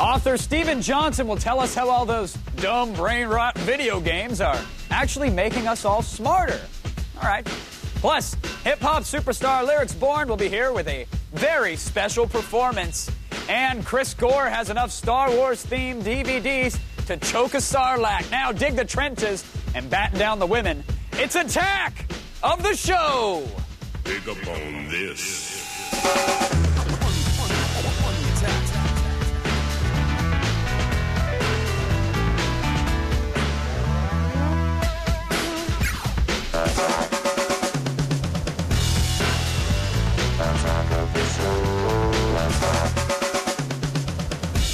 Author Steven Johnson will tell us how all those dumb brain rot video games are actually making us all smarter. All right. Plus, hip-hop superstar Lyrics Born will be here with a very special performance. And Chris Gore has enough Star Wars-themed DVDs to choke a Sarlacc. Now dig the trenches and batten down the women. It's Attack of the Show! Big up on this.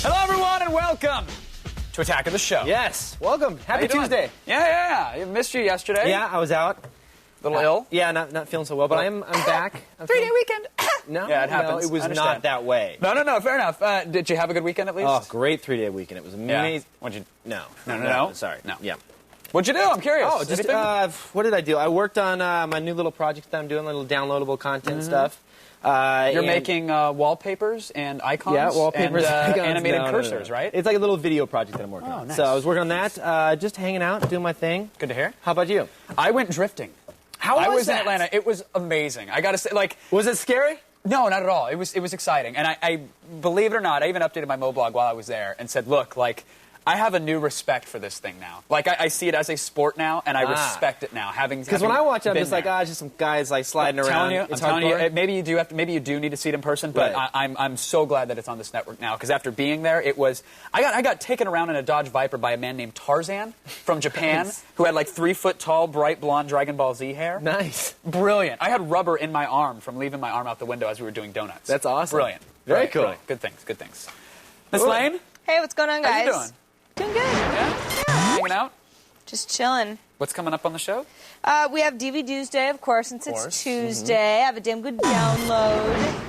Hello, everyone, and welcome to Attack of the Show. Yes, welcome. Happy doing? Tuesday. Yeah. I missed you yesterday. Yeah, I was out. A little ill. Yeah, not feeling so well, but I'm back. I'm 3-day weekend. No, Yeah, it happens. No, it was I understand. not that way. No, fair enough. Did you have a good weekend at least? Oh, great 3-day weekend. It was amazing. What'd you... No. Sorry. No. Yeah. What'd you do? I'm curious. Oh, just Anything? what did I do? I worked on my new little project that I'm doing, little downloadable content stuff. You're making wallpapers and icons. Yeah, wallpapers, and icons. animated No. cursors, right? It's like a little video project that I'm working on. nice. So I was working on that, just hanging out, doing my thing. Good to hear. How about you? I went drifting. How I was that? in Atlanta. It was amazing. I got to say, like, Was it scary? no, not at all. It was exciting. And I believe it or not, I even updated my Moblog while I was there and said, look, like, I have a new respect for this thing now. Like, I see it as a sport now, and I respect it now. Because when I watch it, I'm just like, it's just some guys like sliding around. I'm telling you, maybe you do need to see it in person, but Right. I'm so glad that it's on this network now. Because after being there, it was I got taken around in a Dodge Viper by a man named Tarzan from Japan, who had like 3-foot tall, bright blonde Dragon Ball Z hair. Nice. Brilliant. I had rubber in my arm from leaving my arm out the window as we were doing donuts. That's awesome. Brilliant. Very Brilliant, cool. brilliant. Good things. Miss Lane, Hey, what's going on, guys? how you doing? Doing good. Yeah? Hanging out? Just chilling. What's coming up on the show? We have DVD Day, of course, since Of course. it's Tuesday. I have a damn good download.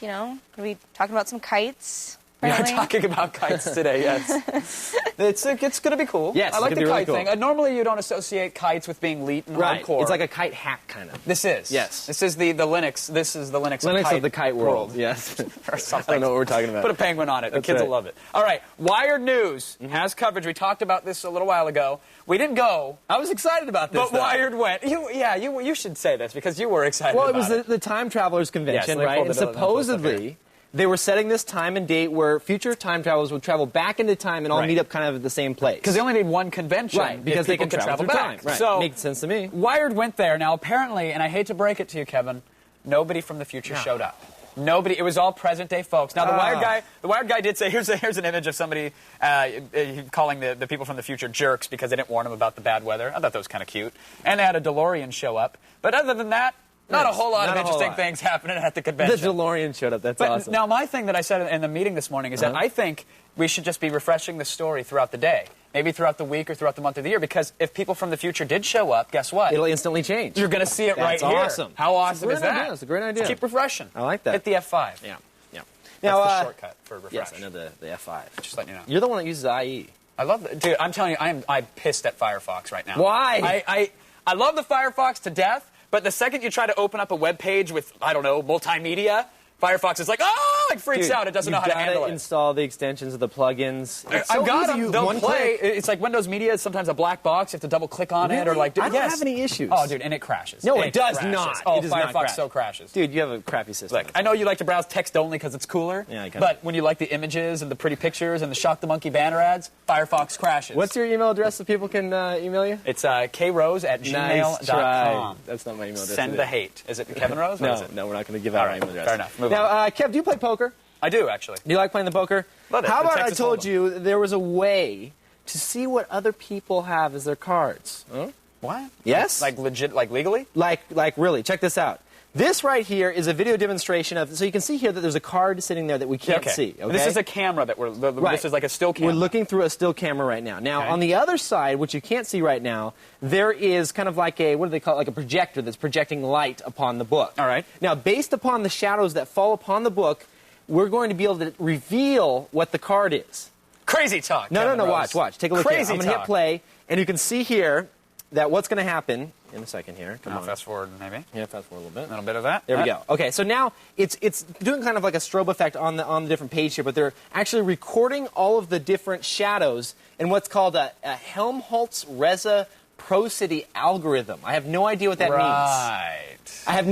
Gonna be talking about some kites. We are apparently. talking about kites today, yes. It's going to be cool. Yes, I like it's the gonna be kite really cool. thing. Normally you don't associate kites with being elite and Right. hardcore. It's like a kite hack kind of. This is. Yes. This is the Linux. This is the Linux, Linux of the kite world. Yes. Or something. I don't know what we're talking about. Put a penguin on it. The That's kids right. will love it. All right. Wired News has coverage. We talked about this a little while ago. We didn't go, I was excited about this. but though. Wired went. You should say this because you were excited Well, it about was the Time Travelers Convention, Yes, they right? pulled And it up- pulled it up here. supposedly they were setting this time and date where future time travelers would travel back into time and all Right. meet up kind of at the same place. Because they only need one convention. Right, because if they people can travel back. through time. Right. So Makes sense to me. Wired went there. Now, apparently, and I hate to break it to you, Kevin, nobody from the future showed up. Nobody. It was all present-day folks. Now, the Wired guy did say, here's an image of somebody calling the people from the future jerks because they didn't warn them about the bad weather. I thought that was kind of cute. And they had a DeLorean show up. But other than that, not a Nice. whole lot Not of a whole interesting lot. things happening at the The convention. DeLorean showed up. That's But awesome. now, my thing that I said in the meeting this morning is that I think we should just be refreshing the story throughout the day. Maybe throughout the week or throughout the month of the year, because if people from the future did show up, guess what? It'll instantly change. You're going to see it right That's here. awesome. How It's a awesome great is that? idea. It's a great idea. Just keep refreshing. I like that. Hit the F5. Yeah. That's Now, the shortcut for refresh. yes, I know the F5. Just letting you know. You're the one that uses IE. I love that. Dude, I'm telling you, I'm pissed at Firefox right now. Why? I love the Firefox to death, but the second you try to open up a web page with, I don't know, multimedia, Firefox is like, oh, it freaks Dude, out. It doesn't know how to handle You gotta it. install the extensions of the plugins. It's so I've got easy. them. They'll One play. click. It's like Windows Media is sometimes a black box. You have to double click on it or Really? like. I don't yes. have any issues. Oh, dude, and it crashes. No, it does crashes. not. Oh, It does not Firefox crash. so crashes. Dude, you have a crappy system. Look, I know you like to browse text only because it's cooler. Yeah, I get But it. when you like the images and the pretty pictures and the Shock the Monkey banner ads, Firefox crashes. What's your email address so people can email you? It's krose@gmail.com. Nice try. That's not my email address. Send either. the hate. Is it Kevin Rose? What is No, it? no, we're not going to give out our right, email address. fair enough. Move now, on. Kev, do you play poker? I do, actually. Do you like playing the poker? Love it. How The about I Texas told Hold'em. you there was a way to see what other people have as their cards? Huh? What? Yes? Like legit, like legally? Like really, check this out. This right here is a video demonstration of, so you can see here that there's a card sitting there that we can't see. Okay? This is a camera that we're, Right. this is like a still camera. We're looking through a still camera right now. Now, Okay. on the other side, which you can't see right now, there is kind of like a, what do they call it, like a projector that's projecting light upon the book. All right. Now, based upon the shadows that fall upon the book, we're going to be able to reveal what the card is. Crazy talk. No, Kevin no, Rose. watch. Take a look Crazy here. I'm going to hit talk. play, and you can see here that what's going to happen in a second here. Come Now on. fast forward, maybe. Yeah, fast forward a little bit. A little bit of that. There we go. Okay, so now it's doing kind of like a strobe effect on the different page here, but they're actually recording all of the different shadows in what's called a Helmholtz-Reza-Prosody algorithm. I have no idea what that means. Right. I have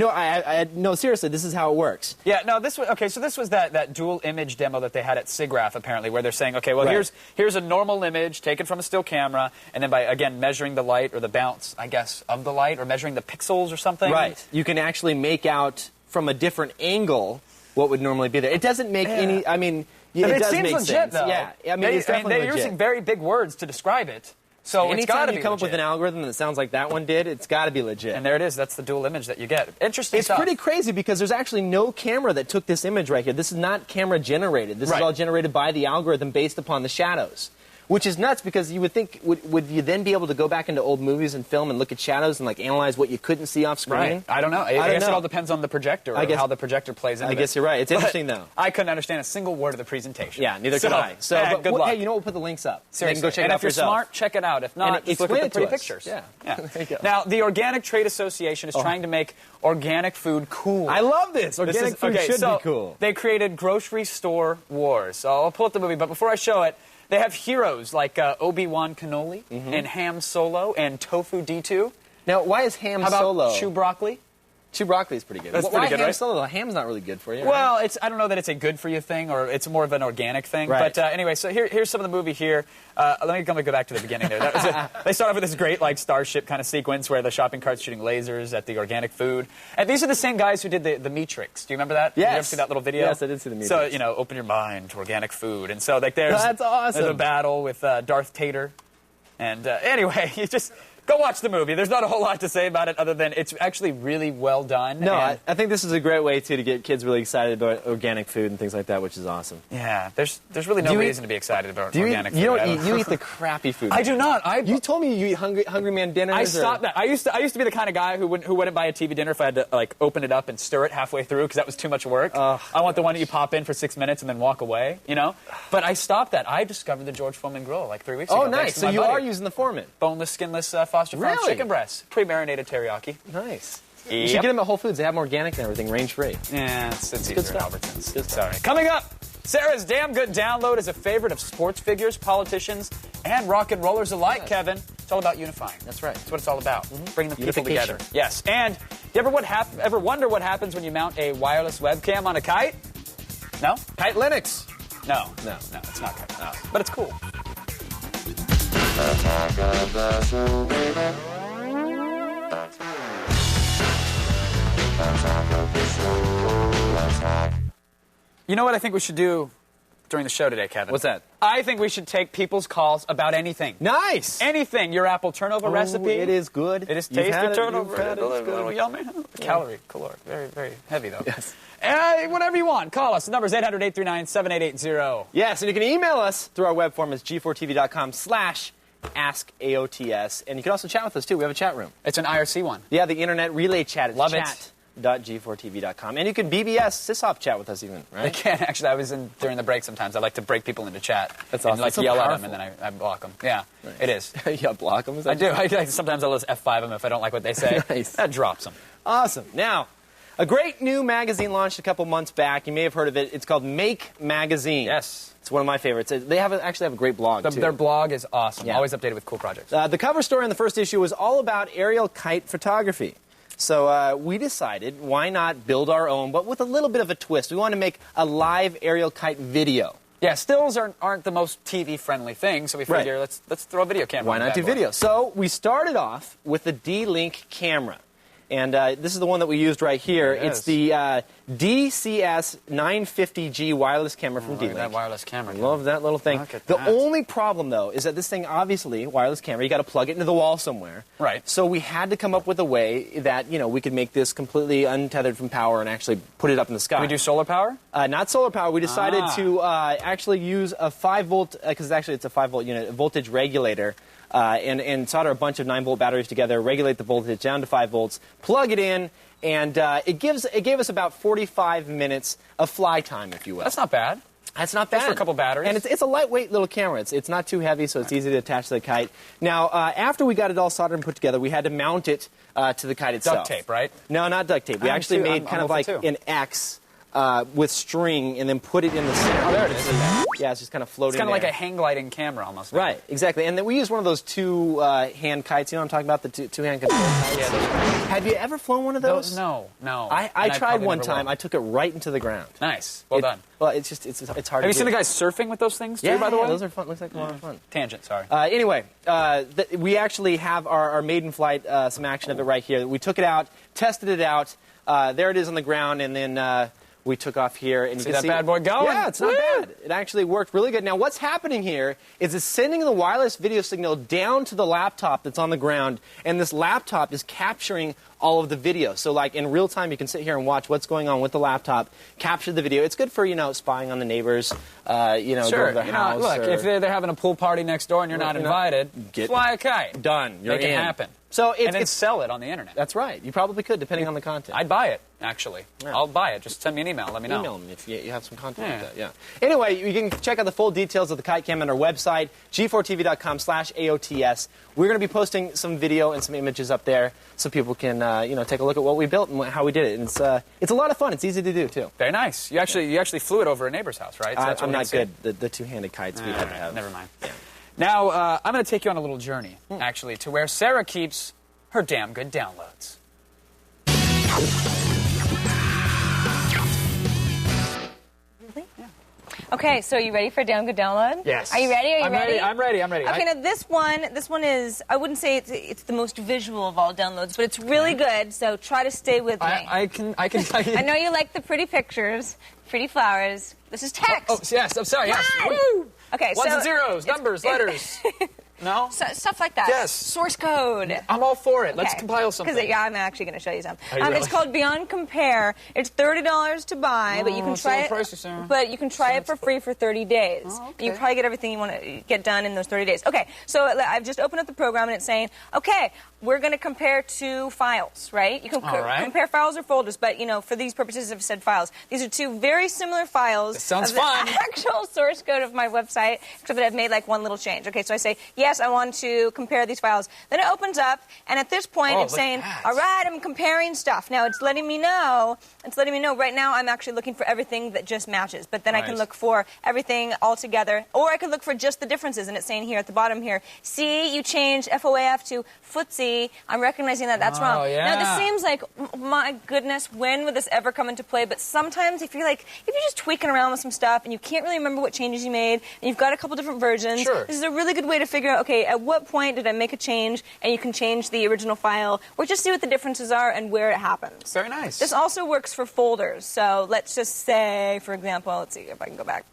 no, seriously, this is how it works. Yeah, no, this was, okay, so this was that dual image demo that they had at SIGGRAPH, apparently, where they're saying, okay, well, Right. here's a normal image taken from a still camera, and then by, again, measuring the light or the bounce, I guess, of the light, or measuring the pixels or something. Right. You can actually make out from a different angle what would normally be there. It doesn't make any, I mean, But it it does seems make legit, sense. though. Yeah, I mean, it's definitely they're legit. using very big words to describe it, so it's got Anytime to you be come up with legit. an algorithm that sounds like that one did, it's got to be legit. And there it is. That's the dual image that you get. Interesting It's stuff. pretty crazy because there's actually no camera that took this image right here. This is not camera generated. This Right. is all generated by the algorithm based upon the shadows. Which is nuts because you would think, would you then be able to go back into old movies and film and look at shadows and like analyze what you couldn't see off screen? Right. I don't know. I don't guess it know. all depends on the projector or I guess- how the projector plays into it. I guess you're right. It's But interesting, though. I couldn't understand a single word of the presentation. Yeah, neither could I. So, yeah, but good luck. hey, you know what? We'll put the links up. Seriously. You can go check and it out if you're for yourself. smart, check it out. If not, And just look explain at the it to pretty us. pictures. Yeah. There you go. Now, the Organic Trade Association is trying to make organic food cool. I love this. This Organic is- food okay, should so be cool. They created Grocery Store Wars. So I'll pull up the movie, but before I show it, they have heroes like Obi-Wan Kenobi and Ham Solo and Tofu D2. Now, why is ham How about solo? Chew Broccoli? Chew broccoli is pretty good. That's why pretty good, ham right? solo? Ham's not really good for you. right? Well, I don't know that it's a good for you thing or it's more of an organic thing. Right. But anyway, so here's some of the movie here. Let me go back to the beginning there. That was they start off with this great like starship kind of sequence where the shopping cart's shooting lasers at the organic food. And these are the same guys who did the Matrix. Do you remember that? Did you ever Yes. see that little video? Yes, I did see the So, Matrix. you know, open your mind to organic food. And so like there's That's awesome. There's a battle with Darth Tater. And anyway, you just go watch the movie. There's not a whole lot to say about it other than it's actually really well done. No, and I think this is a great way, too, to get kids really excited about organic food and things like that, which is awesome. yeah, there's really no Do you reason to be excited about Do you organic eat, food. you I don't don't eat, you know. eat the crappy food. I do not. You told me you eat Hungry Man dinners. I or- stopped that. I used to be the kind of guy who wouldn't buy a TV dinner if I had to like open it up and stir it halfway through because that was too much work. I want the one that you pop in for 6 minutes and then walk away. You know. But I stopped that. I discovered the George Foreman grill like 3 weeks ago. Oh, thanks nice. to So my you buddy. are using the Foreman. Boneless, skinless Foster Farms Really? chicken breasts, pre-marinated teriyaki. Nice. You Yep. should get them at Whole Foods. They have them organic and everything, range-free. Yeah, it's easier good at stuff. Albertsons. Good Sorry. Coming up, Sarah's Damn Good Download is a favorite of sports figures, politicians, and rock and rollers alike, Nice. Kevin. It's all about unifying. That's right. That's what it's all about. Bringing the people Unification. together. Yes. And you ever wonder what happens when you mount a wireless webcam on a kite? No? Kite Linux. No. No. No, it's not kite. No. But it's cool. You know what I think we should do during the show today, Kevin? What's that? I think we should take people's calls about anything. Nice. Anything. Your apple turnover recipe. It is good. It is You've tasty had it, turnover. you've had it, a it's little good. yummy. Calorie, caloric. Very, very heavy, though. Yes. Whatever you want. Call us. The number is 800-839-7880. Yes, and you can email us through our web form at g4tv.com/askaots. And you can also chat with us, too. We have a chat room. It's an IRC one. Yeah, the internet relay chat. It's Love it. chat.g4tv.com. And you can BBS, syshop chat with us even, I right? can actually. I was in during the break sometimes. I like to break people into chat. That's and awesome. like It's so yell at powerful. them, and then I block them. Yeah, it is. Yeah, block them. I do. Sometimes I'll just F5 them if I don't like what they say. Nice. That drops them. Awesome. Now, a great new magazine launched a couple months back. You may have heard of it. It's called Make Magazine. Yes. It's one of my favorites. They actually have a great blog, too. Their blog is awesome. Yeah. Always updated with cool projects. The cover story in the first issue was all about aerial kite photography. So we decided, why not build our own, but with a little bit of a twist. We want to make a live aerial kite video. Yeah, stills aren't the most TV-friendly thing, so we Right. figure let's throw a video camera Why on not the do bad boy. video? So we started off with the D-Link camera. And this is the one that we used right here. It It's is. the DCS 950G wireless camera from Look at D-Link. that wireless camera. Love that little thing. Look at The that. only problem, though, is that this thing, obviously, wireless camera, you got to plug it into the wall somewhere. Right. So we had to come up with a way that, we could make this completely untethered from power and actually put it up in the sky. We do solar power? Not solar power. We decided to actually use a 5-volt, because actually it's a 5-volt unit, a voltage regulator, and solder a bunch of 9-volt batteries together, regulate the voltage down to 5 volts, plug it in, and it gave us about 45 minutes of fly time, if you will. That's not bad. That's not bad. Just for a couple batteries. And it's a lightweight little camera. It's not too heavy, so it's easy to attach to the kite. Now, after we got it all soldered and put together, we had to mount it to the kite itself. Duct tape, right? No, not duct tape. We actually made kind of like an X with string and then put it in the center. Oh, there it is. Yeah, it's just kind of floating. It's kind of like there. a hang gliding camera almost. Right, exactly. And then we use one of those two-hand kites. You know what I'm talking about? The two-hand control kites? Yeah, those. Have you ever flown one of those? No. I tried one time. I took it right into the ground. Nice. Well done. Well, it's hard to Have you seen the guys surfing with those things, too, by the way? Yeah, those are fun. Looks like a lot of fun. Tangent, sorry. Anyway, we actually have our maiden flight, some action of it right here. We took it out, tested it out. There it is on the ground, and then we took off here. And See that bad boy going? Yeah, it's not bad. It actually worked really good. Now, what's happening here is it's sending the wireless video signal down to the laptop that's on the ground, and this laptop is capturing all of the video. So, like, in real time, you can sit here and watch what's going on with the laptop, capture the video. It's good for, spying on the neighbors, Sure. go to their house. Look, if they're having a pool party next door and you're not invited, fly a kite. Done. You're Make it in. happen. So and then sell it on the internet. That's right. You probably could, depending on the content. I'd buy it, actually. Yeah. I'll buy it. Just send me an email. Let me know. Email them if you have some content like that. Yeah. Anyway, you can check out the full details of the kite cam on our website, g4tv.com/AOTS. We're going to be posting some video and some images up there so people can, take a look at what we built and how we did it. And it's a lot of fun. It's easy to do too. Very nice. You actually flew it over a neighbor's house, right? So that's what I'm we're not gonna good. The two-handed kites we had to have. Never mind. Yeah. Now, I'm going to take you on a little journey, actually, to where Sarah keeps her damn good downloads. Okay, so are you ready for a damn good download? Yes. Are you ready? Are you ready? I'm ready. Okay, now this one is, I wouldn't say it's the most visual of all downloads, but it's really good, so try to stay with me. I can. I know you like the pretty pictures, pretty flowers. This is text. Oh, yes. I'm sorry. Yes. Woo! Okay, Ones and zeros, numbers, letters. No? Stuff like that. Yes. Source code. I'm all for it. Let's Okay. compile something. Because I'm actually going to show you some. Are you really? It's called Beyond Compare. It's $30 to buy, but you can it's a try little it. pricey, Sarah. But you can try it for free for 30 days. Oh, okay. You probably get everything you want to get done in those 30 days. Okay, so I've just opened up the program and it's saying, okay, we're going to compare two files, right? You can All right. compare files or folders, but for these purposes, I've said files. These are two very similar files. This sounds of the fun. actual source code of my website, except that I've made like one little change. Okay, so I say, yes, I want to compare these files. Then it opens up, and at this point, it's look saying, at that. all right, I'm comparing stuff. Now, it's letting me know right now I'm actually looking for everything that just matches. But then I can Nice. look for everything all together, or I could look for just the differences. And it's saying here at the bottom here, see, you changed FOAF to footsie. I'm recognizing that that's wrong. yeah. Now, this seems like, my goodness, when would this ever come into play? But sometimes if you're just tweaking around with some stuff and you can't really remember what changes you made, and you've got a couple different versions, Sure. this is a really good way to figure out, okay, at what point did I make a change, and you can change the original file, or just see what the differences are and where it happens. Very nice. This also works for folders. So let's just say, for example, let's see if I can go back.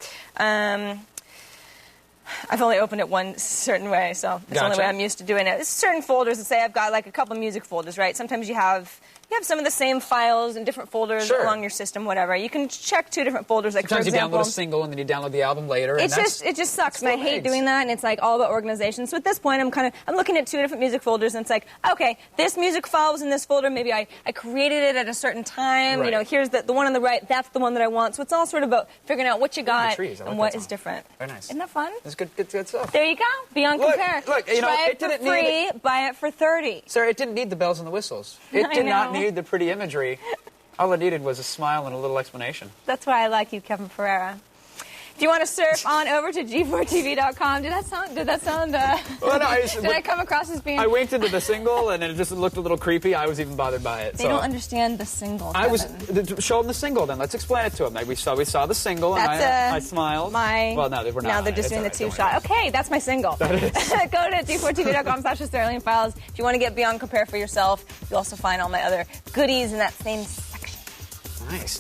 I've only opened it one certain way, so it's the only Gotcha. way I'm used to doing it. There's certain folders that say I've got like a couple music folders, right? Sometimes you have some of the same files in different folders Sure. along your system, whatever. You can check two different folders, like Sometimes for example. you download a single and then you download the album later. It just sucks, and I hate doing that, and it's like all about organization. So at this point, I'm looking at two different music folders, and it's like, okay, this music file was in this folder. Maybe I created it at a certain time. Right. Here's the one on the right. That's the one that I want. So it's all sort of about figuring out what you got trees. I like and what that is song. different. Very nice. Isn't that fun? It's good stuff. There you go. Beyond Look, Compare. look, Try it it for didn't free. need Buy it for $30. Sarah, it didn't need the bells and the whistles. It I did not know. need the pretty imagery. All it needed was a smile and a little explanation. That's why I like you, Kevin Ferreira. If you want to surf on over to g4tv.com, did that sound? Well, no, did I come across as being? I winked into the single and it just looked a little creepy. I was even bothered by it. They don't understand the single. I was Kevin. show them the single. Then let's explain it to them. Like we saw the single, and I smiled. Well, no, we're not. Now they're on just it. doing the It's all two right, shot. Okay, that's my single. That is. Go to g4tv.com/Sterling Files. If you want to get Beyond Compare for yourself, you'll also find all my other goodies in that same section.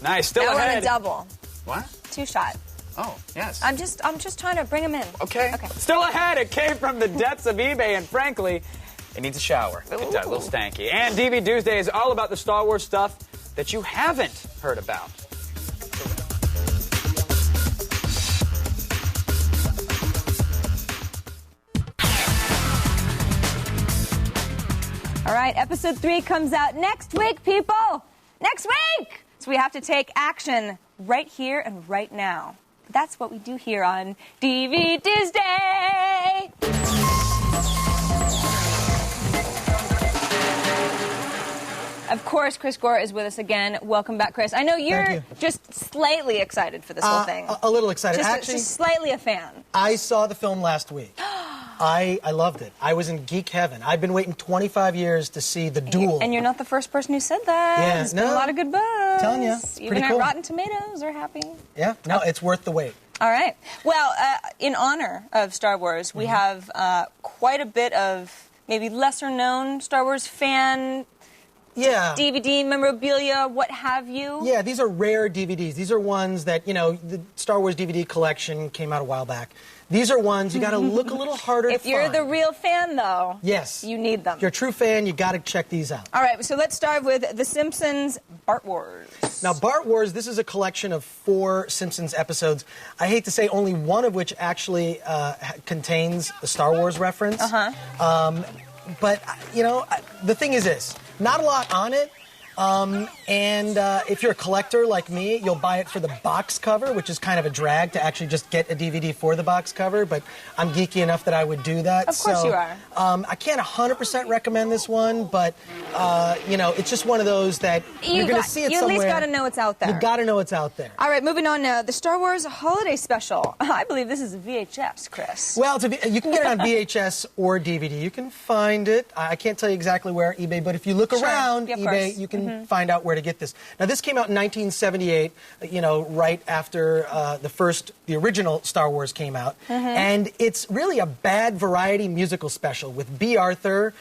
Nice. Still Now we're on ahead. a double. What? Two shot. Oh, yes. I'm just trying to bring them in. Okay. Still ahead. It came from the depths of eBay, and frankly, it needs a shower. It does, a little stanky. And DV Tuesday is all about the Star Wars stuff that you haven't heard about. All right, episode 3 comes out next week, people. Next week. So we have to take action right here and right now. That's what we do here on DVD's Day. Of course, Chris Gore is with us again. Welcome back, Chris. I know you're just slightly excited for this whole thing. A little excited. Actually, just slightly a fan. I saw the film last week. I loved it. I was in geek heaven. I've been waiting 25 years to see The Duel. And you're not the first person who said that. Yeah, There's been a lot of good buzz. Telling you, even cool. Rotten Tomatoes are happy. Yeah, no, it's worth the wait. All right. Well, in honor of Star Wars, we have quite a bit of maybe lesser-known Star Wars fan DVD, memorabilia, what have you. Yeah, these are rare DVDs. These are ones that, the Star Wars DVD collection came out a while back. These are ones you got to look a little harder to find. If you're the real fan, though, you need them. If you're a true fan, you got to check these out. All right, so let's start with The Simpsons Bart Wars. Now, Bart Wars, this is a collection of 4 Simpsons episodes. I hate to say only one of which actually contains a Star Wars reference. But, the thing is this. Not a lot on it, and if you're a collector like me, you'll buy it for the box cover, which is kind of a drag to actually just get a DVD for the box cover, but I'm geeky enough that I would do that. Of course you are. I can't 100% recommend this one, but, it's just one of those that you're going to see it somewhere. You at least got to know it's out there. You got to know it's out there. All right, moving on now. The Star Wars Holiday Special. I believe this is a VHS, Chris. Well, you can get it on VHS or DVD. You can find it. I can't tell you exactly where, eBay, but if you look around eBay, you can find out where to get this. Now, this came out in 1978, right after the original Star Wars came out. And it's really a bad variety musical special with B. Arthur.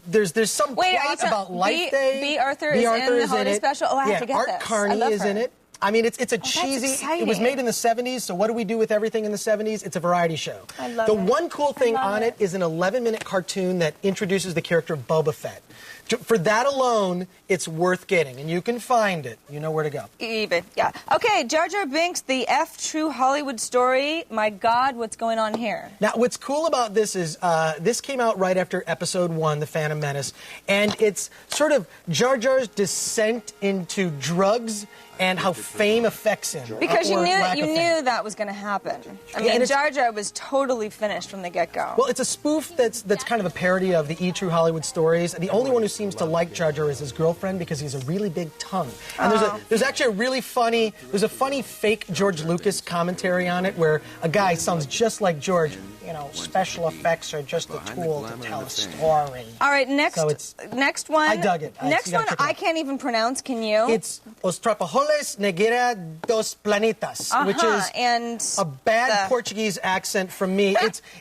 There's some plot about Life Day. B. Arthur is in the holiday special? Oh, I have to get this. Art Carney is in it. I mean, it's a cheesy. It was made in the 70s, so what do we do with everything in the 70s? It's a variety show. I love it. The one cool thing on it is an 11-minute cartoon that introduces the character of Boba Fett. For that alone, it's worth getting, and you can find it. You know where to go. eBay, yeah. Okay, Jar Jar Binks, the True Hollywood Story. My God, what's going on here? Now, what's cool about this is this came out right after Episode 1, The Phantom Menace, and it's sort of Jar Jar's descent into drugs and how fame affects him. Because you knew that was going to happen. I mean, Jar Jar was totally finished from the get-go. Well, it's a spoof that's kind of a parody of the True Hollywood Stories. The only one who seems to like Jar Jar is his girlfriend because he has a really big tongue. And there's actually a really funny, funny fake George Lucas commentary on it where a guy sounds just like George. Special effects are just a tool to tell a story. All right, next one. I dug it. Next one I can't even pronounce. Can you? It's Os Trapajoles Negra dos Planetas, which is a bad Portuguese accent from me.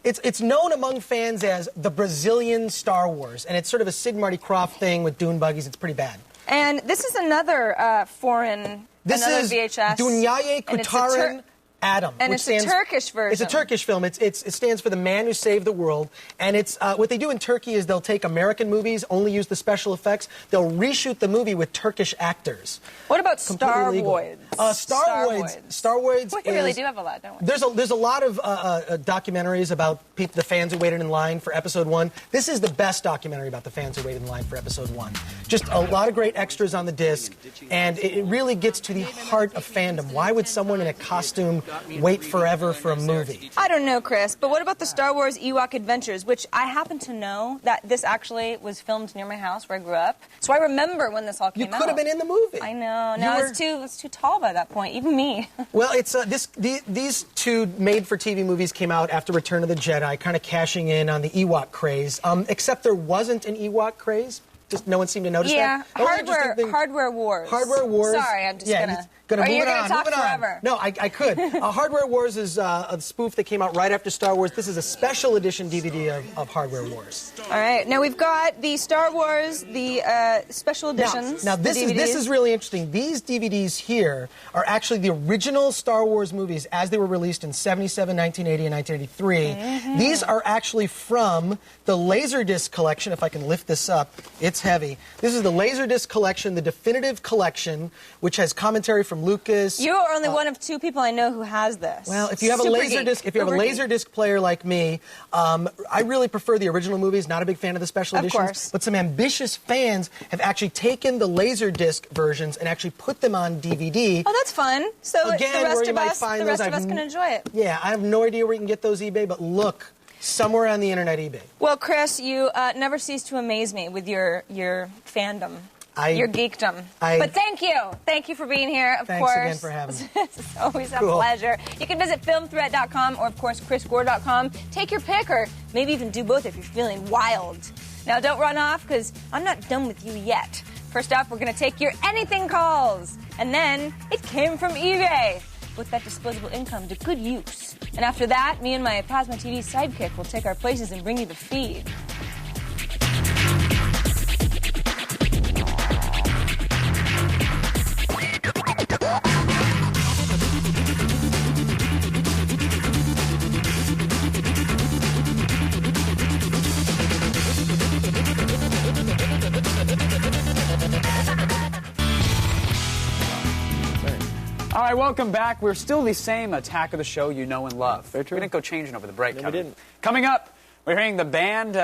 It's known among fans as the Brazilian Star Wars, and it's sort of a Sid Marty Krofft thing with dune buggies. It's pretty bad. And this is another foreign, another VHS. Dunyaye Kutaran Adam. And it's a Turkish version. It's a Turkish film. It stands for The Man Who Saved the World. And it's what they do in Turkey is they'll take American movies, only use the special effects. They'll reshoot the movie with Turkish actors. What about Star Wars? Star Wars. We really do have a lot, don't we? There's a lot of documentaries about the fans who waited in line for Episode 1. This is the best documentary about the fans who waited in line for Episode 1. Just a lot of great extras on the disc, and it really gets to the heart of fandom. Why would someone in a costume wait forever for a movie? I don't know, Chris, but what about the Star Wars Ewok Adventures, which I happen to know that this actually was filmed near my house where I grew up. So I remember when this all came out. You could have been in the movie. I know. No, it's too tall by that point, even me. Well, it's these two made-for-TV movies came out after Return of the Jedi, kind of cashing in on the Ewok craze, except there wasn't an Ewok craze. Just no one seemed to notice that. Hardware Wars. Hardware Wars. Sorry, I'm just gonna. Are you gonna talk forever? No, I could. Hardware Wars is a spoof that came out right after Star Wars. This is a special edition DVD of Hardware Wars. All right. Now we've got the Star Wars, the special editions. Now this is really interesting. These DVDs here are actually the original Star Wars movies as they were released in 77, 1980, and 1983. These are actually from the Laserdisc collection. If I can lift this up, it's heavy. This is the Laserdisc collection, the definitive collection, which has commentary from from Lucas. You are only one of 2 people I know who has this. Well, if you have a Super laser geek. disc, if you have a Uber laser geek. disc player like me, I really prefer the original movies. Not a big fan of the special Of editions. course. But some ambitious fans have actually taken the laser disc versions and actually put them on DVD. Oh, that's fun. So Again, the where rest you of might us, find the those, rest of us can enjoy it. Yeah, I have no idea where you can get those eBay, but look, somewhere on the internet eBay. Well, Chris, you never cease to amaze me with your fandom. Your geekdom. But thank you. Thank you for being here, of Thanks course. again for having me. It's always a Cool. pleasure. You can visit filmthreat.com or, of course, chrisgore.com. Take your pick or maybe even do both if you're feeling wild. Now, don't run off because I'm not done with you yet. First off, we're going to take your anything calls. And then it came from eBay. Put that disposable income to good use. And after that, me and my Plasma TV sidekick will take our places and bring you the feed. All right, welcome back. We're still the same attack of the show you know and love. Very true. We didn't go changing over the break, No, we Kevin. didn't. Coming up, we're hearing the band.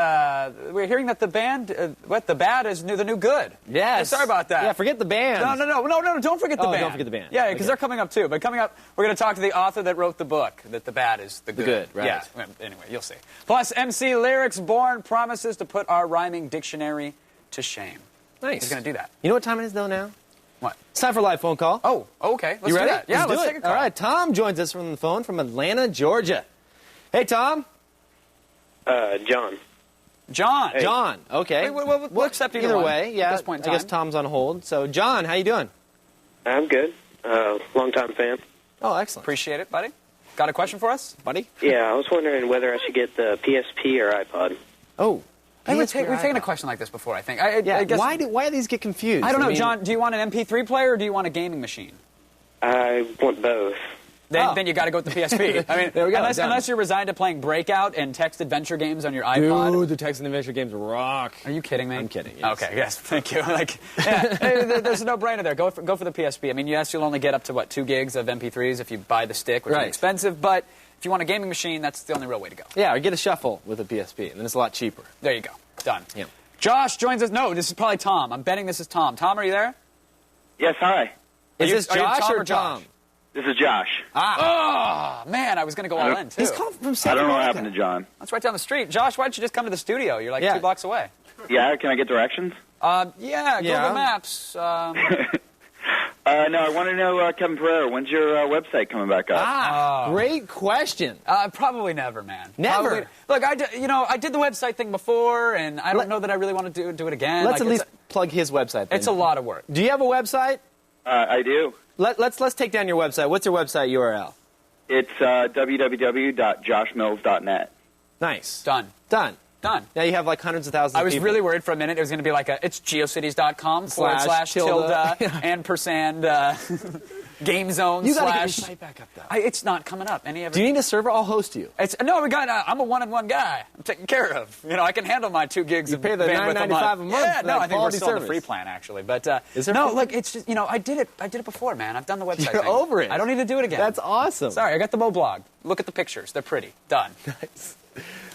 We're hearing that the band, the bad is the new good. Yes. Hey, sorry about that. Yeah, forget the band. No, don't forget the Oh, band. don't forget the band. Yeah, because Okay. they're coming up too. But coming up, we're going to talk to the author that wrote the book, that the bad is the good. good, right. Yeah, well, anyway, you'll see. Plus, MC Lyrics Born promises to put our rhyming dictionary to shame. Nice. He's going to do that. You know what time it is, though, now? What? It's time for a live phone call. Oh, okay. Let's you ready? do that. Yeah, let's do take it. a call. All right, Tom joins us from the phone from Atlanta, Georgia. Hey, Tom. John. John. Hey. John. Okay. We'll accept either one way. Yeah. at this point in I guess time. Tom's on hold. So, John, how you doing? I'm good. Long-time fan. Oh, excellent. Appreciate it, buddy. Got a question for us? Buddy. Yeah, I was wondering whether I should get the PSP or iPod. Oh. Hey, we've PSP or taken a iPod? question like this before, I think. Yeah. I guess, Why do these get confused? I don't know, mean, John. Do you want an MP3 player or do you want a gaming machine? I want both. Then you got to go with the PSP. I mean, There we go, done. unless you're resigned to playing Breakout and text adventure games on your iPod. Dude, the text and adventure games rock. Are you kidding me? I'm kidding, yes. Okay, yes, thank you. There's a no-brainer there. Go for the PSP. I mean, yes, you'll only get up to 2 gigs of MP3s if you buy the stick, which Right. is expensive. But if you want a gaming machine, that's the only real way to go. Yeah, or get a shuffle with a PSP, and then it's a lot cheaper. There you go. Done. Yep. Josh joins us. No, this is probably Tom. I'm betting this is Tom. Tom, are you there? Yes, hi. Is you- this are you Josh Tom or or Josh? Tom? This is Josh. Oh, man, I was going to go all in, too. He's called from I Santa don't know what Monica. happened to John. That's right down the street. Josh, why don't you just come to the studio? You're like Yeah. 2 blocks away. Yeah, can I get directions? Yeah, Google Yeah. Maps. No, I want to know, Kevin Pereira, when's your website coming back up? Great question. Probably never, man. Never? Probably, look, I did the website thing before, and I don't know that I really want to do it again. Let's Like, at least plug his website. Then. it's a lot of work. Do you have a website? I do. Let's take down your website. What's your website URL? It's www.joshmills.net. Nice. Done. Done. Done. Now you have like hundreds of thousands. I of was people. really worried for a minute it was going to be like it's geocities.com / tilde ampersand game zone You gotta get your slash. site back up though. It's not coming up. Any of it. Do you need a server? I'll host you. No, we got. I'm a one-on-one guy. I'm taken care of. I can handle my 2 gigs You of pay the bandwidth $9.95 a month Yeah, for no, that I think we're quality still on the service. free plan actually. But Is there no, free? look, it's just I did it before, man. I've done the website. You're thing. over it. I don't need to do it again. That's awesome. Sorry, I got the Moblog. Look at the pictures. They're pretty. Done.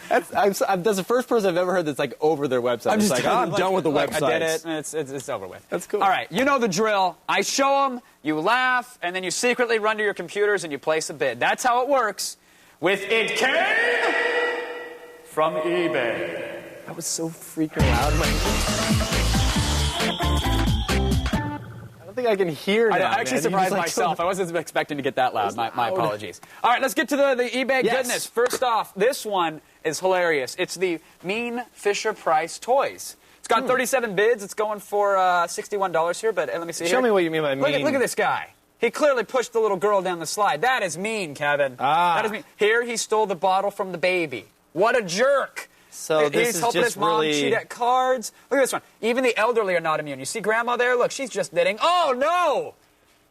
That's the first person I've ever heard that's like over their website. It's like, I'm done with the look, website. I did it. And it's over with. That's cool. All right, you know the drill. I show them, you laugh, and then you secretly run to your computers and you place a bid. That's how it works. With It Came from eBay. That was so freaking loud. I don't think I can hear now. I actually man. surprised You're just like, myself. I wasn't expecting to get that loud. My apologies. All right, let's get to the eBay Yes. goodness. First off, this one is hilarious. It's the Mean Fisher-Price toys. It's got 37 bids. It's going for $61 here, but let me see Show here. me what you mean by mean. Look at this guy. He clearly pushed the little girl down the slide. That is mean, Kevin. That is mean. Here, he stole the bottle from the baby. What a jerk. So this He's is helping just his mom really... cheat at cards. Look at this one. Even the elderly are not immune. You see Grandma there? Look, she's just knitting. Oh, no!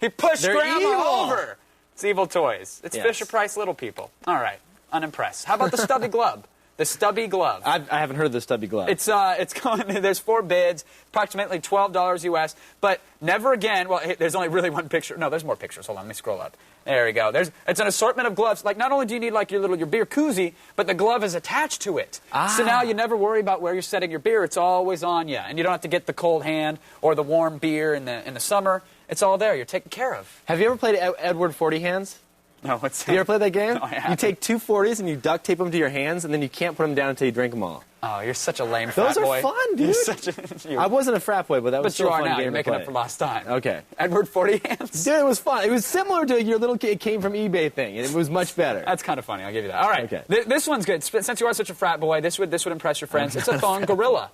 He pushed They're Grandma evil. over. It's evil toys. It's Yes. Fisher-Price little people. All right. Unimpressed. How about the stubby glove? The Stubby Glove. I haven't heard of the Stubby Glove. It's going. There's 4 bids, approximately $12 US. But never again. Well, there's only really one picture. No, there's more pictures. Hold on, let me scroll up. There we go. It's an assortment of gloves. Like, not only do you need like your beer koozie, but the glove is attached to it. So now you never worry about where you're setting your beer. It's always on you, and you don't have to get the cold hand or the warm beer in the summer. It's all there. You're taken care of. Have you ever played Edward 40 Hands? No, what's that? Have you ever played that game? No, I haven't. You take 2 40s and you duct tape them to your hands, and then you can't put them down until you drink them all. Oh, you're such a lame frat Those boy. are fun, dude. I wasn't a frat boy, but that was still a fun game to play. You're making up for lost time. Okay. Edward 40 Hands? Dude, it was fun. It was similar to your little It Came From eBay thing. It was much better. That's kind of funny. I'll give you that. All right. Okay. This one's good. Since you are such a frat boy, this would impress your friends. It's a thong gorilla.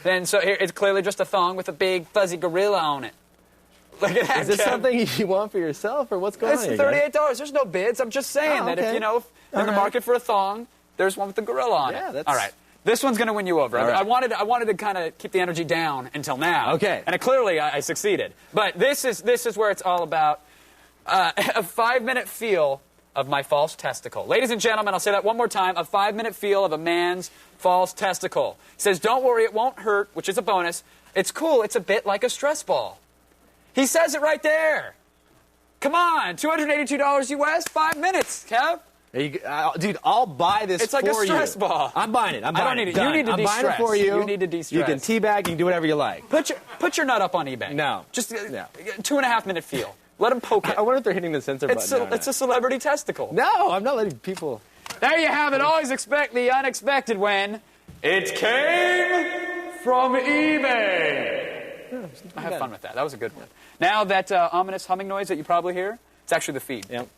Then so here, it's clearly just a thong with a big fuzzy gorilla on it. Look at that. Is this something you want for yourself, or what's going on? It's $38. There's no bids. I'm just saying that if you're in the market for a thong, there's one with the gorilla on it. All right. This one's going to win you over. Right. I wanted to kind of keep the energy down until now. Okay. And clearly I succeeded. But this is where it's all about a 5-minute feel of my false testicle. Ladies and gentlemen, I'll say that one more time. A 5-minute feel of a man's false testicle. He says, don't worry, it won't hurt, which is a bonus. It's cool. It's a bit like a stress ball. He says it right there. Come on, $282 US, 5 minutes, Kev. Dude, I'll buy this for you. It's like a stress ball. I'm buying it. I don't need it. You need to de-stress. I'm buying it for you. You need to de-stress. You can teabag, you can do whatever you like. Put your nut up on eBay. No. Just 2.5-minute feel. Let them poke it. I wonder if they're hitting the censor button. It's a celebrity testicle. No, I'm not letting people. There you have it. Always expect the unexpected when it came from eBay. I have fun with that. That was a good one. Now that ominous humming noise that you probably hear, it's actually the feed. Yep.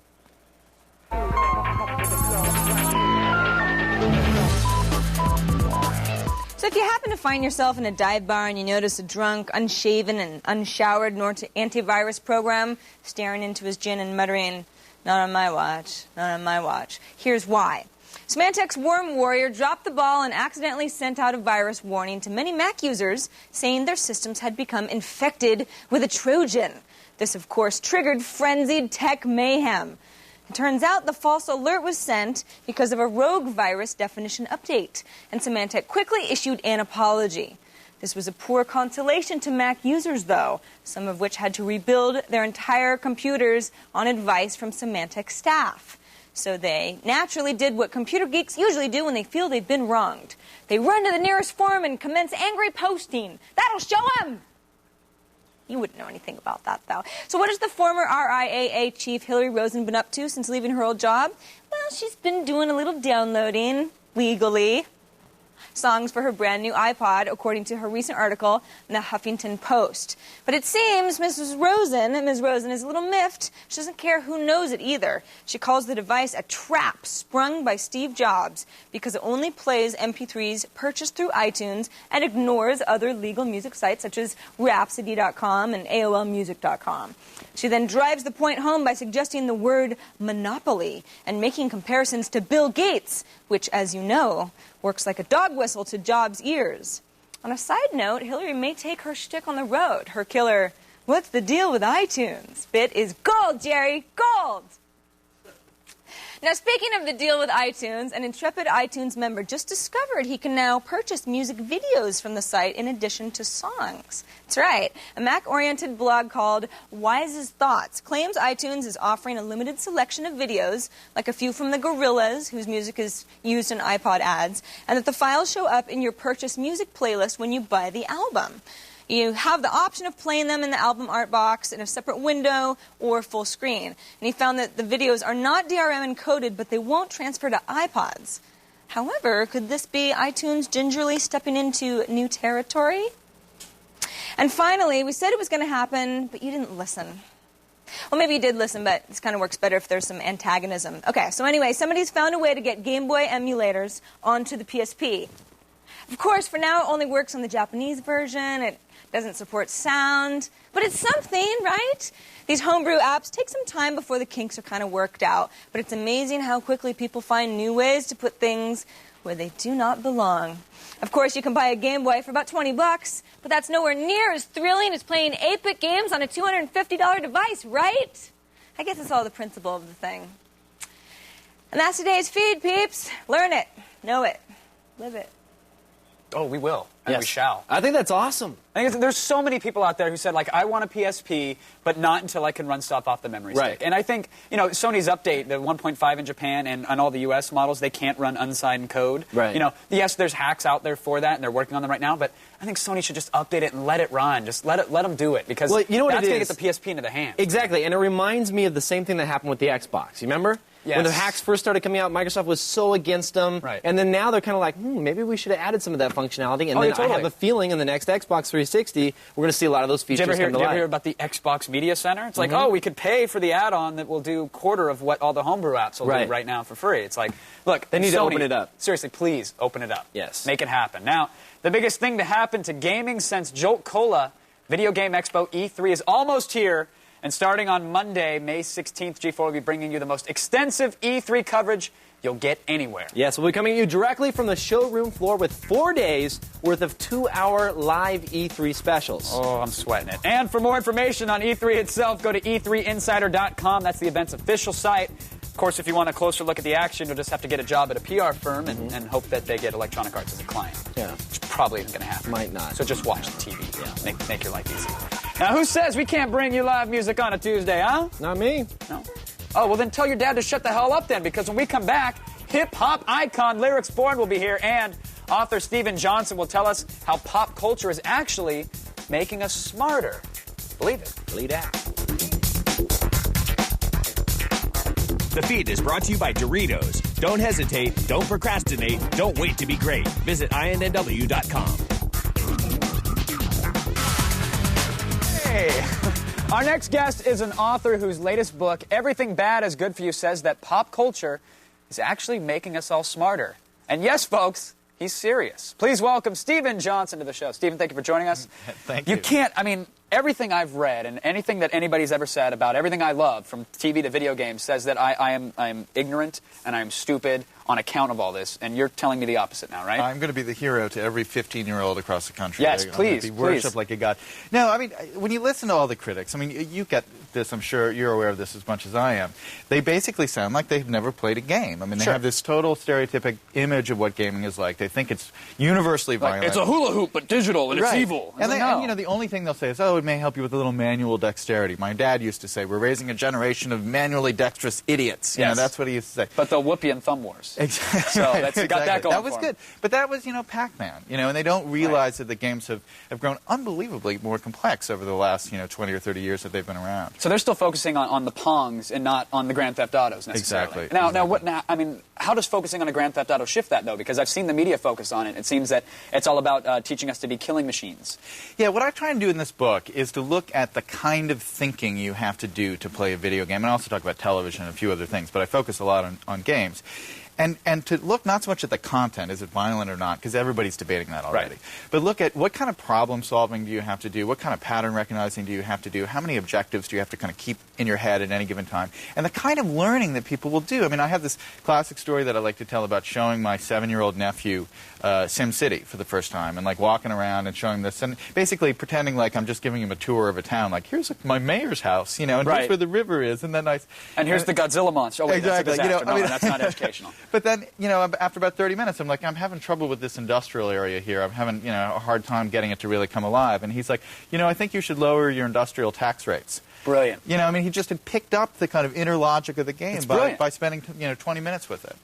So if you happen to find yourself in a dive bar and you notice a drunk, unshaven, and unshowered antivirus program staring into his gin and muttering, "Not on my watch, not on my watch," here's why. Symantec's Worm Warrior dropped the ball and accidentally sent out a virus warning to many Mac users saying their systems had become infected with a Trojan. This, of course, triggered frenzied tech mayhem. It turns out the false alert was sent because of a rogue virus definition update, and Symantec quickly issued an apology. This was a poor consolation to Mac users, though, some of which had to rebuild their entire computers on advice from Symantec staff. So they naturally did what computer geeks usually do when they feel they've been wronged. They run to the nearest forum and commence angry posting. That'll show them! You wouldn't know anything about that, though. So what has the former RIAA chief Hillary Rosen been up to since leaving her old job? Well, she's been doing a little downloading, legally, songs for her brand new iPod, according to her recent article in the Huffington Post. But it seems Ms. Rosen is a little miffed. She doesn't care who knows it either. She calls the device a trap sprung by Steve Jobs because it only plays MP3s purchased through iTunes and ignores other legal music sites such as Rhapsody.com and AOLmusic.com. She then drives the point home by suggesting the word monopoly and making comparisons to Bill Gates, which, as you know, works like a dog whistle to Jobs' ears. On a side note, Hillary may take her shtick on the road. Her killer, "What's the deal with iTunes?" bit is gold, Jerry, gold! Now, speaking of the deal with iTunes, an intrepid iTunes member just discovered he can now purchase music videos from the site in addition to songs. That's right. A Mac-oriented blog called Wise's Thoughts claims iTunes is offering a limited selection of videos, like a few from the Gorillaz, whose music is used in iPod ads, and that the files show up in your purchase music playlist when you buy the album. You have the option of playing them in the album art box in a separate window or full screen. And he found that the videos are not DRM encoded, but they won't transfer to iPods. However, could this be iTunes gingerly stepping into new territory? And finally, we said it was going to happen, but you didn't listen. Well, maybe you did listen, but this kind of works better if there's some antagonism. Okay, so anyway, somebody's found a way to get Game Boy emulators onto the PSP. Of course, for now, it only works on the Japanese version. It doesn't support sound, but it's something, right? These homebrew apps take some time before the kinks are kind of worked out, but it's amazing how quickly people find new ways to put things where they do not belong. Of course, you can buy a Game Boy for about $20, but that's nowhere near as thrilling as playing 8-bit games on a $250 device, right? I guess it's all the principle of the thing. And that's today's feed, peeps. Learn it, know it, Live it. Oh, we will. And we shall. I think that's awesome. I think there's so many people out there who said, like, I want a PSP, but not until I can run stuff off the memory stick. And I think, you know, Sony's update, the 1.5 in Japan and on all the U.S. models, they can't run unsigned code. You know, yes, there's hacks out there for that, and they're working on them right now, but I think Sony should just update it and let it run. Just let them do it, because you know what that's it going is? to get the PSP into the hands. Exactly, and it reminds me of the same thing that happened with the Xbox. You remember? Yes. When the hacks first started coming out, Microsoft was so against them. And then now they're kind of like, maybe we should have added some of that functionality. And then I have a feeling in the next Xbox 360, we're going to see a lot of those features come to life. Did you ever hear about the Xbox Media Center? It's like, oh, we could pay for the add-on that will do quarter of what all the homebrew apps will do right now for free. It's like, look, they need to open it up. Seriously, please open it up. Yes. Make it happen. Now, the biggest thing to happen to gaming since Jolt Cola Video Game Expo E3 is almost here. And starting on Monday, May 16th, G4 will be bringing you the most extensive E3 coverage you'll get anywhere. Yes, we'll be coming to you directly from the showroom floor with 4 days worth of 2-hour live E3 specials. Oh, I'm sweating it. And for more information on E3 itself, go to e3insider.com. That's the event's official site. Of course, if you want a closer look at the action, you'll just have to get a job at a PR firm and hope that they get Electronic Arts as a client. Yeah. Which probably isn't going to happen. Might not. So just watch the TV. Yeah. Make your life easy. Now, who says we can't bring you live music on a Tuesday, huh? Not me. No. Oh, well, then tell your dad to shut the hell up then, because when we come back, hip-hop icon Lyrics Born will be here, and author Steven Johnson will tell us how pop culture is actually making us smarter. Believe it. Bleed out. The feed is brought to you by Doritos. Don't hesitate, don't procrastinate, don't wait to be great. Visit INNW.com. Hey! Our next guest is an author whose latest book, Everything Bad is Good for You, says that pop culture is actually making us all smarter. And yes, folks, he's serious. Please welcome Steven Johnson to the show. Steven, thank you for joining us. Thank you. You can't, I mean, everything I've read and anything that anybody's ever said about everything I love, from TV to video games, says that I am ignorant and I am stupid on account of all this, and you're telling me the opposite now, right? I'm going to be the hero to every 15-year-old across the country. Yes, I'm please, going to be worshipped like a god. No, I mean, when you listen to all the critics, I mean, you get this, I'm sure you're aware of this as much as I am. They basically sound like they've never played a game. I mean, they have this total stereotypic image of what gaming is like. They think it's universally violent. It's a hula hoop, but digital, and it's evil. And, and, you know, the only thing they'll say is, oh, it may help you with a little manual dexterity. My dad used to say, we're raising a generation of manually dexterous idiots. You know, that's what he used to say. But they'll whoop you in Thumb Wars. Exactly. So that's got that going. That was good. But that was, you know, Pac-Man. You know, and they don't realize that the games have grown unbelievably more complex over the last, 20 or 30 years that they've been around. So they're still focusing on the Pongs and not on the Grand Theft Autos necessarily. Exactly. Now, I mean, how does focusing on a Grand Theft Auto shift that, though? Because I've seen the media focus on it. It seems that it's all about teaching us to be killing machines. Yeah, what I try and do in this book is to look at the kind of thinking you have to do to play a video game, and I also talk about television and a few other things, but I focus a lot on games. And to look not so much at the content, is it violent or not, because everybody's debating that already. But look at what kind of problem solving do you have to do, what kind of pattern recognizing do you have to do, how many objectives do you have to kind of keep in your head at any given time, and the kind of learning that people will do. I mean, I have this classic story that I like to tell about showing my 7-year-old nephew SimCity for the first time, and like walking around and showing this, and basically pretending like I'm just giving him a tour of a town, like here's my mayor's house, and here's where the river is, and then and here's the Godzilla monster. Oh, wait, exactly. That's a disaster. No, that's not educational. But then, after about 30 minutes, I'm like, I'm having trouble with this industrial area here. I'm having, a hard time getting it to really come alive. And he's like, I think you should lower your industrial tax rates. Brilliant. I mean, he just had picked up the kind of inner logic of the game by spending, 20 minutes with it.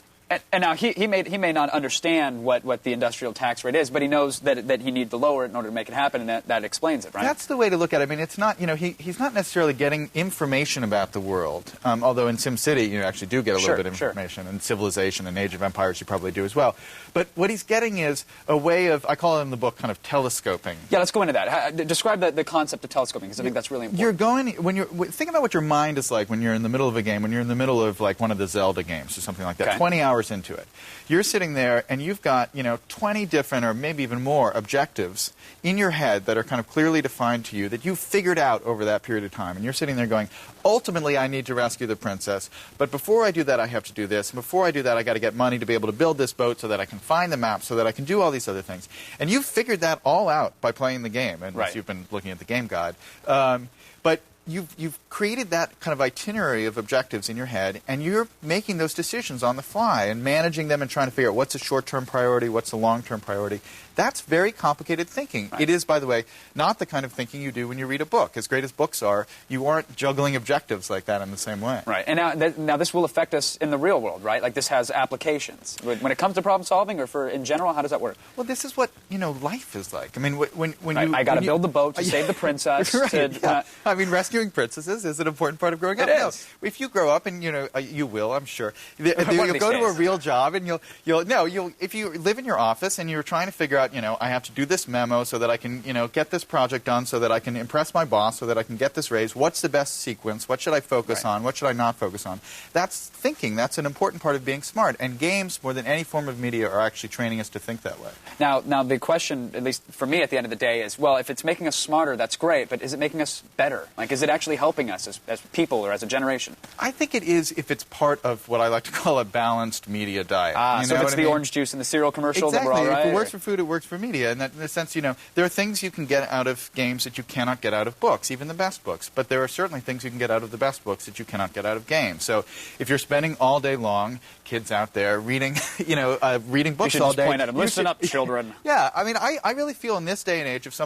And now he may not understand what the industrial tax rate is, but he knows that he needs to lower it in order to make it happen, and that explains it, right? That's the way to look at it. I mean, it's not, he's not necessarily getting information about the world, although in SimCity you actually do get a little bit of information, and Civilization and Age of Empires you probably do as well. But what he's getting is a way of, I call it in the book, kind of telescoping. Yeah, let's go into that. Describe the concept of telescoping, because I think that's really important. Think about what your mind is like when you're in the middle of a game, when you're in the middle of like one of the Zelda games or something like that, 20 hours into it. You're sitting there and you've got, 20 different or maybe even more objectives in your head that are kind of clearly defined to you that you've figured out over that period of time. And you're sitting there going, ultimately I need to rescue the princess, but before I do that I have to do this, and before I do that I got to get money to be able to build this boat so that I can find the map, so that I can do all these other things. And you've figured that all out by playing the game, and you've been looking at the game guide. But you've created that kind of itinerary of objectives in your head, and you're making those decisions on the fly and managing them and trying to figure out what's a short-term priority, what's a long-term priority. That's very complicated thinking. Right. It is, by the way, not the kind of thinking you do when you read a book. As great as books are, you aren't juggling objectives like that in the same way. Right. And now this will affect us in the real world, right? Like this has applications. When it comes to problem solving or in general, how does that work? Well, this is what, life is like. I mean, when right. I got to build the boat to save the princess. Right. I mean, rescuing princesses is an important part of growing up. It is. No, if you grow up and, you will, I'm sure. You'll go to a real job and if you live in your office and you're trying to figure out, I have to do this memo so that I can, get this project done so that I can impress my boss so that I can get this raise. What's the best sequence? What should I focus on? What should I not focus on? That's thinking. That's an important part of being smart. And games, more than any form of media, are actually training us to think that way. Now the question, at least for me at the end of the day, is, well, if it's making us smarter, that's great, but is it making us better? Like, is it actually helping us as people or as a generation? I think it is if it's part of what I like to call a balanced media diet. So if it's the orange juice in the cereal commercial, exactly. then we're all right? If it works for food, it works for media. And that, in a sense, there are things you can get out of games that you cannot get out of books, even the best books. But there are certainly things you can get out of the best books that you cannot get out of games. So if you're spending all day long, kids out there, reading, reading books all day. You should point at them. Listen up, children. Yeah, I mean, I really feel in this day and age, if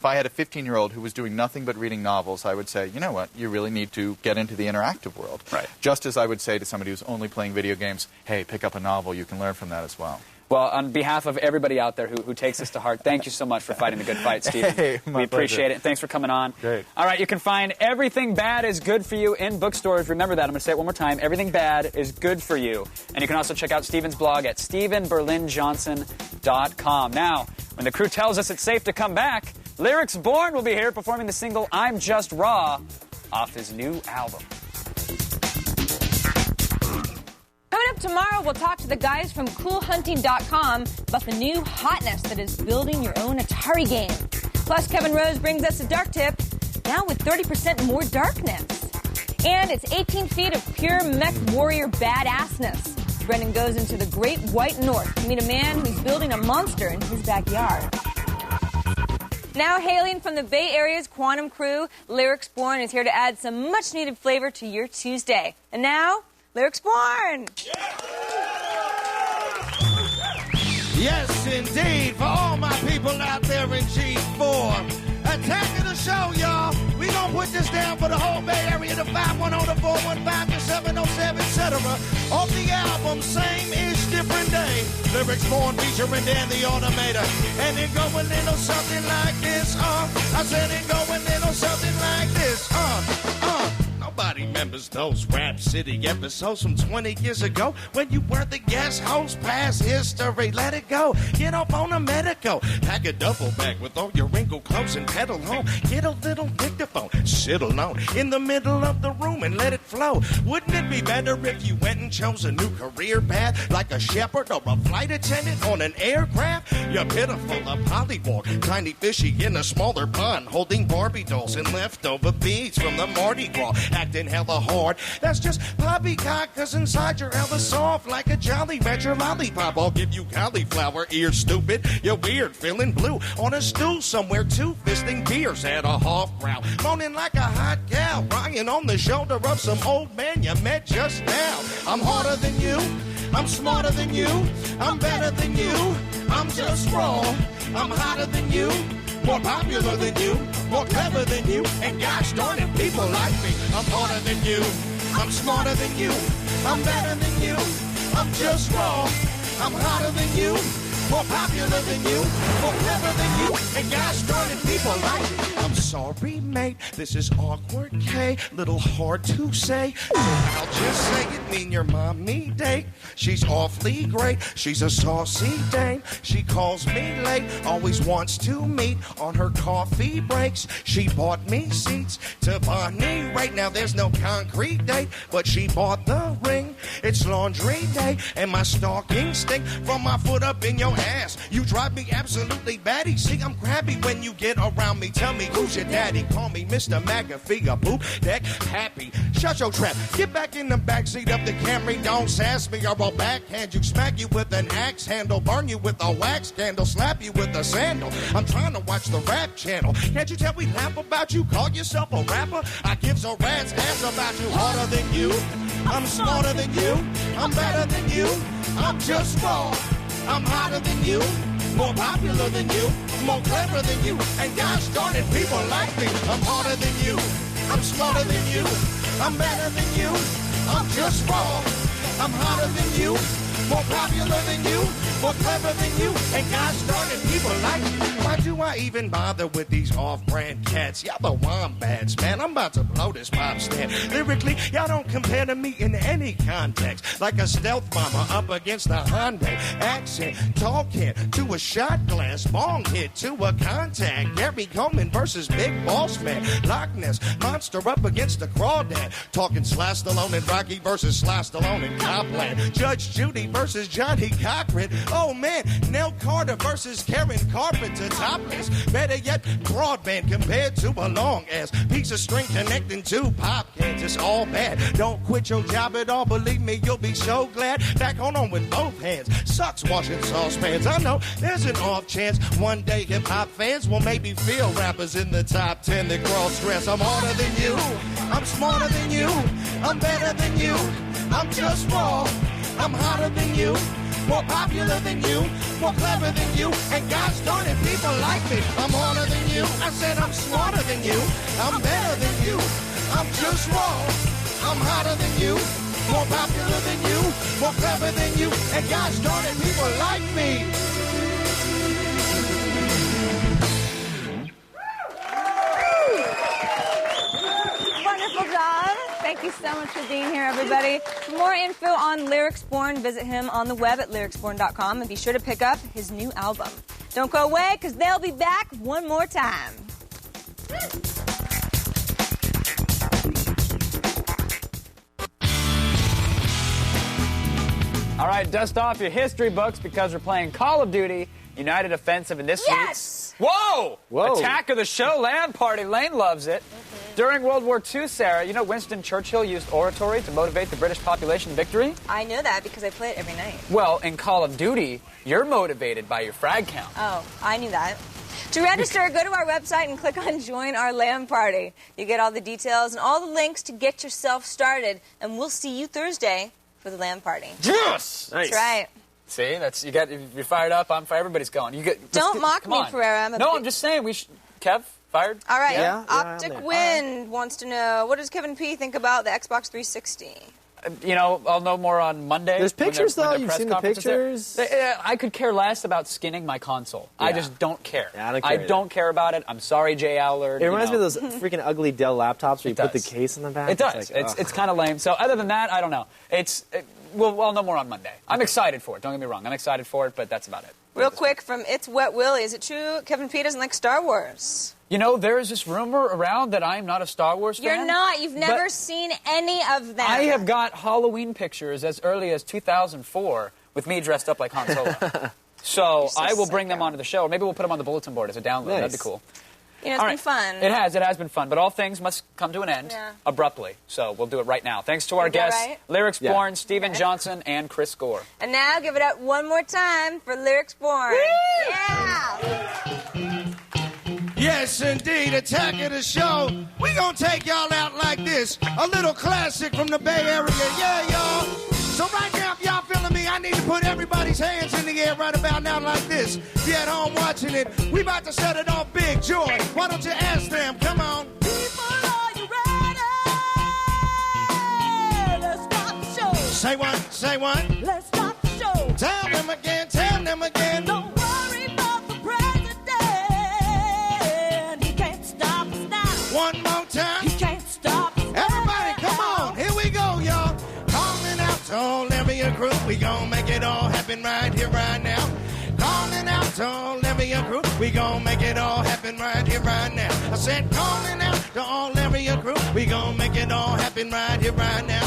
I had a 15-year-old who was doing nothing but reading novels, I would say, you know what, you really need to get into the interactive world. Right. Just as I would say to somebody who's only playing video games, hey, pick up a novel, you can learn from that as well. Well, on behalf of everybody out there who takes this to heart, thank you so much for fighting the good fight, Stephen. Hey, we appreciate it. Thanks for coming on. Great. All right, you can find Everything Bad is Good for You in bookstores. Remember that. I'm going to say it one more time. Everything Bad is Good for You. And you can also check out Stephen's blog at StephenBerlinJohnson.com. Now, when the crew tells us it's safe to come back, Lyrics Born will be here performing the single I'm Just Raw off his new album. Coming up tomorrow, we'll talk to the guys from CoolHunting.com about the new hotness that is building your own Atari game. Plus, Kevin Rose brings us a dark tip, now with 30% more darkness. And it's 18 feet of pure mech warrior badassness. Brendan goes into the Great White North to meet a man who's building a monster in his backyard. Now hailing from the Bay Area's Quantum Crew, Lyrics Born is here to add some much-needed flavor to your Tuesday. And now, Lyrics Born! Yes, indeed, for all my people out there in G4. Attack of the show, y'all. We gonna put this down for the whole Bay Area, the 510, the 415, the 707, etc. Off the album, Same-ish, Different Day. Lyrics Born featuring Dan the Automator. And it go a little something like this, I said it go a little something like this, Nobody remembers those Rap City episodes from 20 years ago when you were the guest host. Past history, let it go. Get off on a medico. Pack a duffel bag with all your wrinkled clothes and pedal home. Get a little dictaphone, sit alone in the middle of the room and let it flow. Wouldn't it be better if you went and chose a new career path, like a shepherd or a flight attendant on an aircraft? You're pitiful, a polywog, tiny fishy in a smaller pond, holding Barbie dolls and leftover beads from the Mardi Gras. Acting hella hard, that's just poppycock, cause inside you're hella soft like a Jolly Rancher lollipop. I'll give you cauliflower ears, stupid. You're weird, feeling blue on a stool somewhere, two-fisting beers at a half brow, moaning like a hot cow, crying on the shoulder of some old man you met just now. I'm harder than you, I'm smarter than you, I'm better than you, I'm just raw. I'm hotter than you, more popular than you, more clever than you, and gosh darn it, people like me. I'm harder than you, I'm smarter than you, I'm better than you, I'm just raw. I'm hotter than you, more popular than you, more clever than you, and gosh darn it, people like me. I'm sorry, mate, this is awkward, K, little hard to say, so I'll just say it, mean your mommy date. She's awfully great, she's a saucy dame, she calls me late, always wants to meet on her coffee breaks. She bought me seats to Bonnie right now, there's no concrete date, but she bought the ring. It's laundry day, and my stockings stink from my foot up in your ass. You drive me absolutely batty. See, I'm crabby when you get around me. Tell me who's your daddy. Call me Mr. McAfee, a poop deck happy. Shut your trap. Get back in the backseat of the Camry. Don't sass me or I'll backhand you. Smack you with an axe handle. Burn you with a wax candle. Slap you with a sandal. I'm trying to watch the rap channel. Can't you tell we laugh about you? Call yourself a rapper? I give a rat's ass about you. Harder than you. I'm smarter than you. I'm better than you. I'm just raw. I'm hotter than you. More popular than you. More clever than you. And gosh darn it, people like me. I'm harder than you. I'm smarter than you. I'm better than you. I'm just raw. I'm hotter than you. More popular than you. More clever than you. And gosh darn it, people like me. Why do I even bother with these off-brand cats? Y'all the wombats, man. I'm about to blow this pop stand. Lyrically, y'all don't compare to me in any context. Like a stealth bomber up against a Hyundai accent. Talking to a shot glass. Bong hit to a contact. Gary Coleman versus Big Boss Man. Loch Ness Monster up against a crawdad. Talking Sly Stallone and Rocky versus Sly Stallone and Copland. Judge Judy versus Johnny Cochran. Oh man, Nell Carter versus Karen Carpenter. Topless. Better yet, broadband compared to a long-ass piece of string connecting two pop cans. It's all bad. Don't quit your job at all. Believe me, you'll be so glad. Back on with both hands. Sucks washing saucepans. I know there's an off chance one day hip-hop fans will maybe feel rappers in the top 10 that cross-dress. I'm harder than you. I'm smarter than you. I'm better than you. I'm just raw. I'm hotter than you. More popular than you, more clever than you, and gosh darn it, people like me. I'm harder than you. I said I'm smarter than you. I'm better than you. I'm just raw. I'm hotter than you, more popular than you, more clever than you, and gosh darn it, people like me. Wonderful job. Thank you so much for being here, everybody. For more info on Lyrics Born, visit him on the web at lyricsborn.com and be sure to pick up his new album. Don't go away, because they'll be back one more time. All right, dust off your history books because we're playing Call of Duty United Offensive in this week's... Whoa! Attack of the Show Land Party. Lane loves it. During World War II, Sarah, you know Winston Churchill used oratory to motivate the British population victory? I know that because I play it every night. Well, in Call of Duty, you're motivated by your frag count. Oh, I knew that. To register, go to our website and click on Join Our LAN Party. You get all the details and all the links to get yourself started, and we'll see you Thursday for the LAN Party. Yes! Nice. That's right. See, you're fired up. I'm fired. Everybody's going. Don't mock me, Pereira. I'm just saying Kev, fired? All right. Yeah? Optic Wind wants to know, what does Kevin P. think about the Xbox 360? I'll know more on Monday. There's pictures, though. You've seen the pictures. I could care less about skinning my console. Yeah. I just don't care. Yeah, I don't care about it. I'm sorry, Jay Allard. It reminds me of those freaking ugly Dell laptops where you put the case in the back. It does. It's kind of lame. So other than that, I don't know. We'll know more on Monday. I'm excited for it. Don't get me wrong. I'm excited for it, but that's about it. Real quick from It's Wet Willie. Is it true Kevin P. doesn't like Star Wars? There is this rumor around that I'm not a Star Wars fan. You're not. You've never seen any of them. I have got Halloween pictures as early as 2004 with me dressed up like Han Solo. So I will bring them onto the show. Or maybe we'll put them on the bulletin board as a download. Nice. That'd be cool. It's been fun. It has been fun. But all things must come to an end abruptly. So we'll do it right now. Thanks to our guests, Lyrics Born, Steven Johnson, and Chris Gore. And now give it up one more time for Lyrics Born. Woo! Yeah! Yes, indeed, Attack of the Show. We gonna take y'all out like this. A little classic from the Bay Area. Yeah, y'all. So right now, if y'all feeling me, I need to put everybody's hands in the air right about now like this. If you're at home watching it, we about to set it off big. George, why don't you ask them? Come on. People, are you ready? Let's start the show. Say what? Say what? Let's start the show. Tell them again, tell them again. Don't worry about the president. He can't stop us now. One more time. He can't stop us now. Everybody, come on. Here we go, y'all. Calling out to all area crew. We gon' make it all happen right here, right now. Calling out to all area crew. We gon' make it all happen right here, right now. I said calling out to all area crew. We gon' make it all happen right here, right now.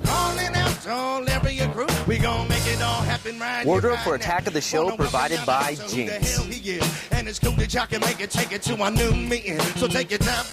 Calling out to all area crew. We gon' make it all happen right. Wardrobe for Attack of the Show provided by Jinx. And it's cool that y'all can make it, take it to our new meeting. So take your time.